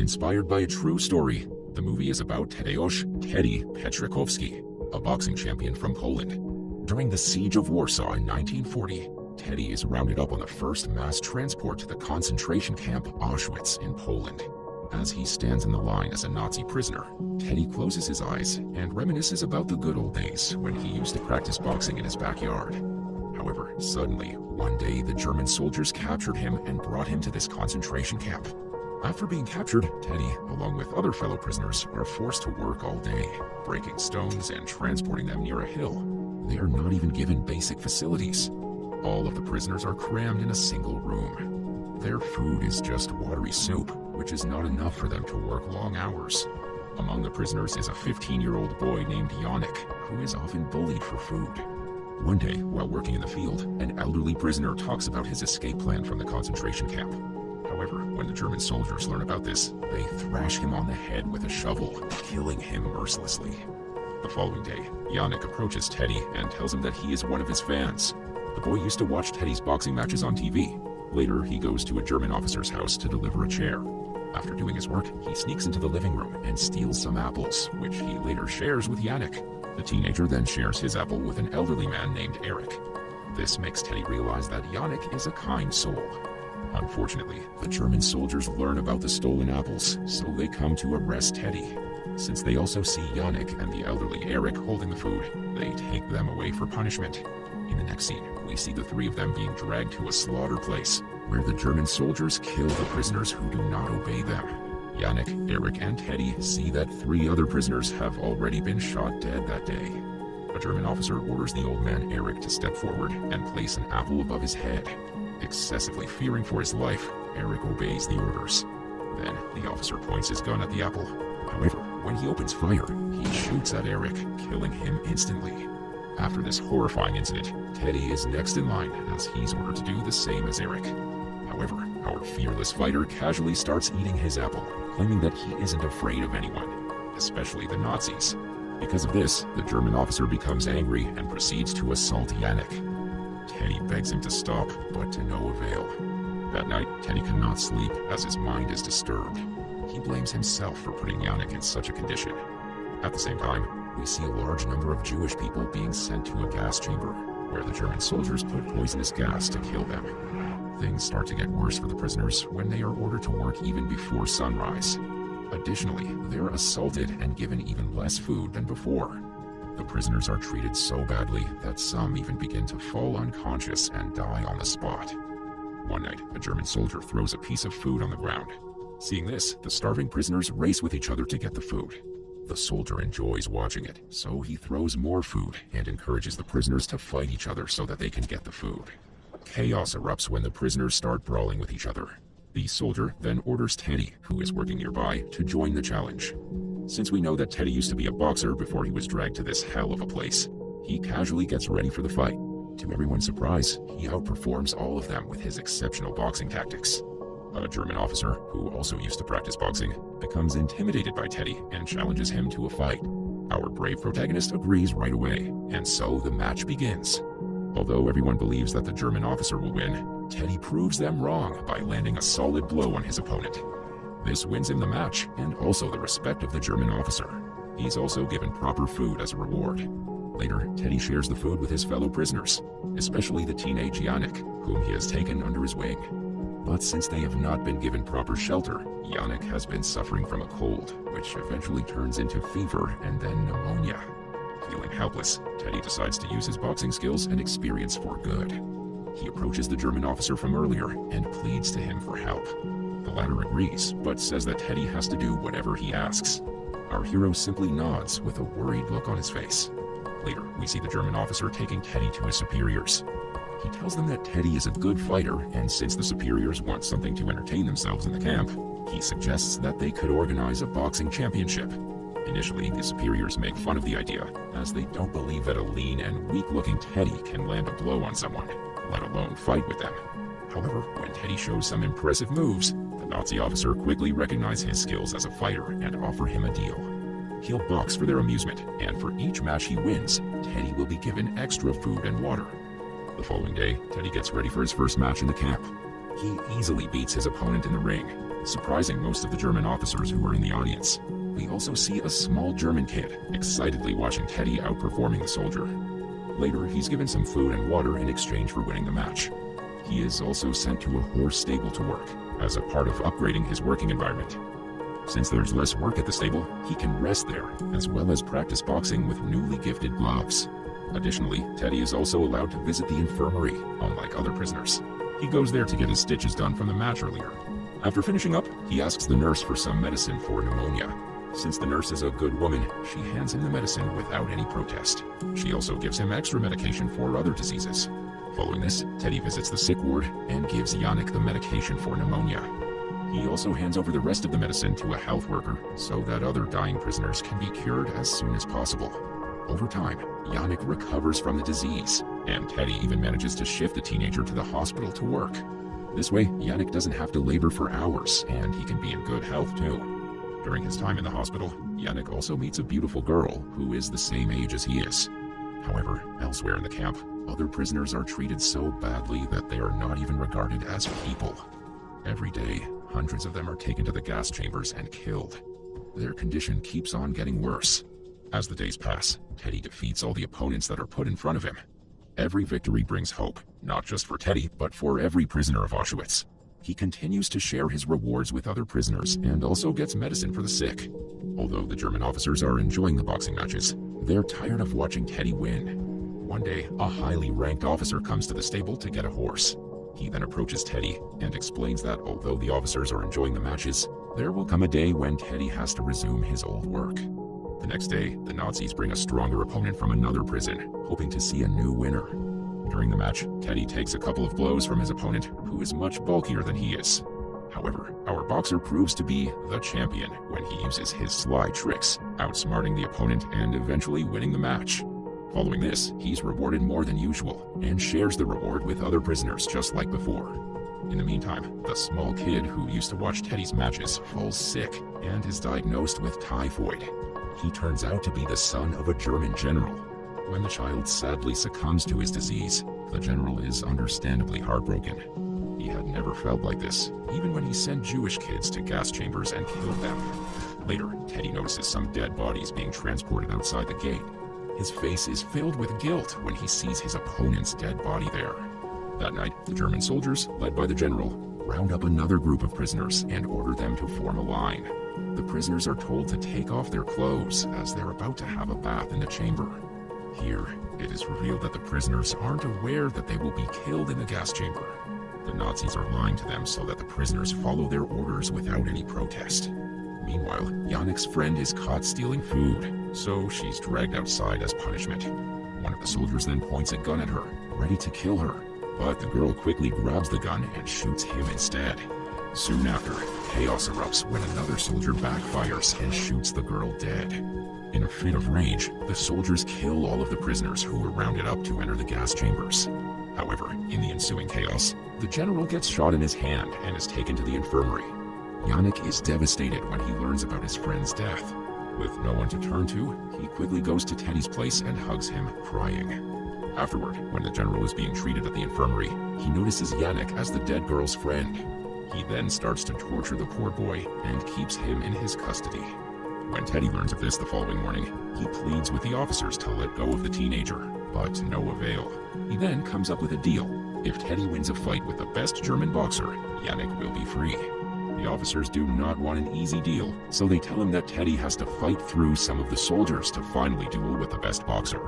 Inspired by a true story, the movie is about Tadeusz "Teddy" Pietrzakowski, a boxing champion from Poland. During the Siege of Warsaw in 1940, Teddy is rounded up on the first mass transport to the concentration camp Auschwitz in Poland. As he stands in the line as a Nazi prisoner, Teddy closes his eyes and reminisces about the good old days when he used to practice boxing in his backyard. However, suddenly, one day the German soldiers captured him and brought him to this concentration camp. After being captured, Teddy, along with other fellow prisoners, are forced to work all day, breaking stones and transporting them near a hill. They are not even given basic facilities. All of the prisoners are crammed in a single room. Their food is just watery soup, which is not enough for them to work long hours. Among the prisoners is a 15-year-old boy named Yannick, who is often bullied for food. One day, while working in the field, an elderly prisoner talks about his escape plan from the concentration camp. However, when the German soldiers learn about this, they thrash him on the head with a shovel, killing him mercilessly. The following day, Yannick approaches Teddy and tells him that he is one of his fans. The boy used to watch Teddy's boxing matches on TV. Later, he goes to a German officer's house to deliver a chair. After doing his work, he sneaks into the living room and steals some apples, which he later shares with Yannick. The teenager then shares his apple with an elderly man named Eric. This makes Teddy realize that Yannick is a kind soul. Unfortunately, the German soldiers learn about the stolen apples, so they come to arrest Teddy. Since they also see Yannick and the elderly Eric holding the food, they take them away for punishment. In the next scene, we see the three of them being dragged to a slaughter place, where the German soldiers kill the prisoners who do not obey them. Yannick, Eric, and Teddy see that 3 other prisoners have already been shot dead that day. A German officer orders the old man Eric to step forward and place an apple above his head. Excessively fearing for his life, Eric obeys the orders. Then, the officer points his gun at the apple. However, when he opens fire, he shoots at Eric, killing him instantly. After this horrifying incident, Teddy is next in line as he's ordered to do the same as Eric. However, our fearless fighter casually starts eating his apple, claiming that he isn't afraid of anyone, especially the Nazis. Because of this, the German officer becomes angry and proceeds to assault Yannick. Teddy begs him to stop, but to no avail. That night, Teddy cannot sleep as his mind is disturbed. He blames himself for putting Yannick in such a condition. At the same time, we see a large number of Jewish people being sent to a gas chamber, where the German soldiers put poisonous gas to kill them. Things start to get worse for the prisoners when they are ordered to work even before sunrise. Additionally, they're assaulted and given even less food than before. The prisoners are treated so badly that some even begin to fall unconscious and die on the spot. One night, a German soldier throws a piece of food on the ground. Seeing this, the starving prisoners race with each other to get the food. The soldier enjoys watching it, so he throws more food and encourages the prisoners to fight each other so that they can get the food. Chaos erupts when the prisoners start brawling with each other. The soldier then orders Teddy, who is working nearby, to join the challenge. Since we know that Teddy used to be a boxer before he was dragged to this hell of a place, he casually gets ready for the fight. To everyone's surprise, he outperforms all of them with his exceptional boxing tactics. A German officer, who also used to practice boxing, becomes intimidated by Teddy and challenges him to a fight. Our brave protagonist agrees right away, and so the match begins. Although everyone believes that the German officer will win, Teddy proves them wrong by landing a solid blow on his opponent. This wins him the match, and also the respect of the German officer. He's also given proper food as a reward. Later, Teddy shares the food with his fellow prisoners, especially the teenage Yannick, whom he has taken under his wing. But since they have not been given proper shelter, Yannick has been suffering from a cold, which eventually turns into fever and then pneumonia. Feeling helpless, Teddy decides to use his boxing skills and experience for good. He approaches the German officer from earlier and pleads to him for help. The latter agrees, but says that Teddy has to do whatever he asks. Our hero simply nods with a worried look on his face. Later, we see the German officer taking Teddy to his superiors. He tells them that Teddy is a good fighter, and since the superiors want something to entertain themselves in the camp, he suggests that they could organize a boxing championship. Initially, the superiors make fun of the idea, as they don't believe that a lean and weak-looking Teddy can land a blow on someone, let alone fight with them. However, when Teddy shows some impressive moves, the Nazi officer quickly recognizes his skills as a fighter and offer him a deal. He'll box for their amusement, and for each match he wins, Teddy will be given extra food and water. The following day, Teddy gets ready for his first match in the camp. He easily beats his opponent in the ring. surprising most of the German officers who were in the audience. We also see a small German kid excitedly watching Teddy outperforming the soldier. Later, he's given some food and water in exchange for winning the match. He is also sent to a horse stable to work, as a part of upgrading his working environment. Since there's less work at the stable, he can rest there, as well as practice boxing with newly gifted gloves. Additionally, Teddy is also allowed to visit the infirmary, unlike other prisoners. He goes there to get his stitches done from the match earlier. After finishing up, he asks the nurse for some medicine for pneumonia. Since the nurse is a good woman, she hands him the medicine without any protest. She also gives him extra medication for other diseases. Following this, Teddy visits the sick ward and gives Yannick the medication for pneumonia. He also hands over the rest of the medicine to a health worker so that other dying prisoners can be cured as soon as possible. Over time, Yannick recovers from the disease, and Teddy even manages to shift the teenager to the hospital to work. This way, Yannick doesn't have to labor for hours, and he can be in good health too. During his time in the hospital, Yannick also meets a beautiful girl who is the same age as he is. However, elsewhere in the camp, other prisoners are treated so badly that they are not even regarded as people. Every day, hundreds of them are taken to the gas chambers and killed. Their condition keeps on getting worse. As the days pass, Teddy defeats all the opponents that are put in front of him. Every victory brings hope, not just for Teddy, but for every prisoner of Auschwitz. He continues to share his rewards with other prisoners and also gets medicine for the sick. Although the German officers are enjoying the boxing matches, they're tired of watching Teddy win. One day, a highly ranked officer comes to the stable to get a horse. He then approaches Teddy and explains that although the officers are enjoying the matches, there will come a day when Teddy has to resume his old work. The next day, the Nazis bring a stronger opponent from another prison, hoping to see a new winner. During the match, Teddy takes a couple of blows from his opponent, who is much bulkier than he is. However, our boxer proves to be the champion when he uses his sly tricks, outsmarting the opponent and eventually winning the match. Following this, he's rewarded more than usual, and shares the reward with other prisoners just like before. In the meantime, the small kid who used to watch Teddy's matches falls sick and is diagnosed with typhoid. He turns out to be the son of a German general. When the child sadly succumbs to his disease, the general is understandably heartbroken. He had never felt like this, even when he sent Jewish kids to gas chambers and killed them. Later, Teddy notices some dead bodies being transported outside the gate. His face is filled with guilt when he sees his opponent's dead body there. That night, the German soldiers, led by the general, round up another group of prisoners and order them to form a line. The prisoners are told to take off their clothes as they're about to have a bath in the chamber. Here, it is revealed that the prisoners aren't aware that they will be killed in the gas chamber. The Nazis are lying to them so that the prisoners follow their orders without any protest. Meanwhile, Yannick's friend is caught stealing food, so she's dragged outside as punishment. One of the soldiers then points a gun at her, ready to kill her, but the girl quickly grabs the gun and shoots him instead. Soon after, chaos erupts when another soldier backfires and shoots the girl dead. In a fit of rage, the soldiers kill all of the prisoners who were rounded up to enter the gas chambers. However, in the ensuing chaos, the general gets shot in his hand and is taken to the infirmary. Yannick is devastated when he learns about his friend's death. With no one to turn to, he quickly goes to Teddy's place and hugs him, crying. Afterward, when the general is being treated at the infirmary, he notices Yannick as the dead girl's friend. He then starts to torture the poor boy and keeps him in his custody. When Teddy learns of this the following morning, he pleads with the officers to let go of the teenager, but no avail. He then comes up with a deal. If Teddy wins a fight with the best German boxer, Yannick will be free. The officers do not want an easy deal, so they tell him that Teddy has to fight through some of the soldiers to finally duel with the best boxer.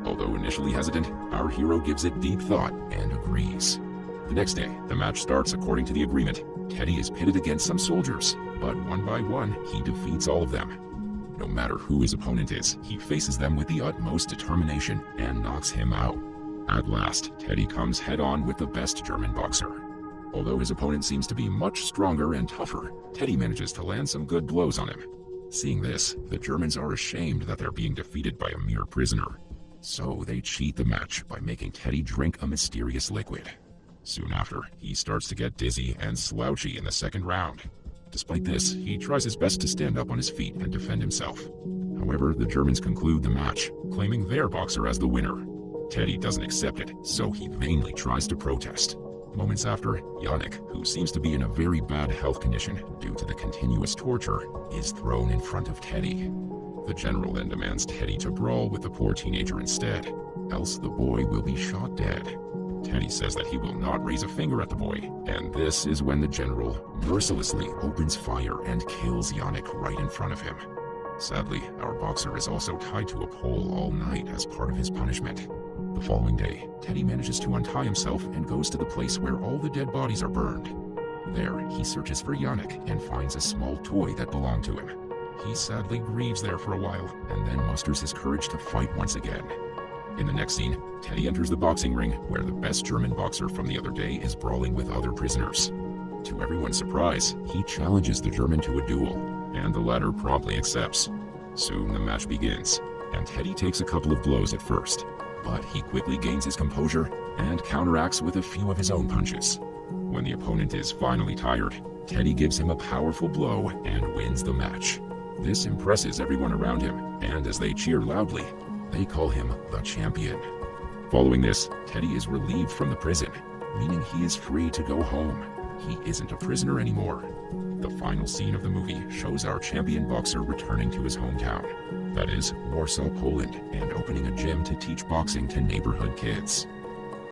Although initially hesitant, our hero gives it deep thought and agrees. The next day, the match starts according to the agreement. Teddy is pitted against some soldiers, but one by one, he defeats all of them. No matter who his opponent is, he faces them with the utmost determination and knocks him out. At last, Teddy comes head-on with the best German boxer. Although his opponent seems to be much stronger and tougher, Teddy manages to land some good blows on him. Seeing this, the Germans are ashamed that they're being defeated by a mere prisoner. So they cheat the match by making Teddy drink a mysterious liquid. Soon after, he starts to get dizzy and slouchy in the second round. Despite this, he tries his best to stand up on his feet and defend himself. However, the Germans conclude the match, claiming their boxer as the winner. Teddy doesn't accept it, so he vainly tries to protest. Moments after, Yannick, who seems to be in a very bad health condition due to the continuous torture, is thrown in front of Teddy. The general then demands Teddy to brawl with the poor teenager instead, else the boy will be shot dead. Teddy says that he will not raise a finger at the boy, and this is when the general mercilessly opens fire and kills Yannick right in front of him. Sadly, our boxer is also tied to a pole all night as part of his punishment. The following day, Teddy manages to untie himself and goes to the place where all the dead bodies are burned. There, he searches for Yannick and finds a small toy that belonged to him. He sadly grieves there for a while, and then musters his courage to fight once again. In the next scene, Teddy enters the boxing ring where the best German boxer from the other day is brawling with other prisoners. To everyone's surprise, he challenges the German to a duel, and the latter promptly accepts. Soon the match begins, and Teddy takes a couple of blows at first, but he quickly gains his composure and counteracts with a few of his own punches. When the opponent is finally tired, Teddy gives him a powerful blow and wins the match. This impresses everyone around him, and as they cheer loudly, they call him the champion. Following this, Teddy is relieved from the prison, meaning he is free to go home. He isn't a prisoner anymore. The final scene of the movie shows our champion boxer returning to his hometown, that is, Warsaw, Poland, and opening a gym to teach boxing to neighborhood kids.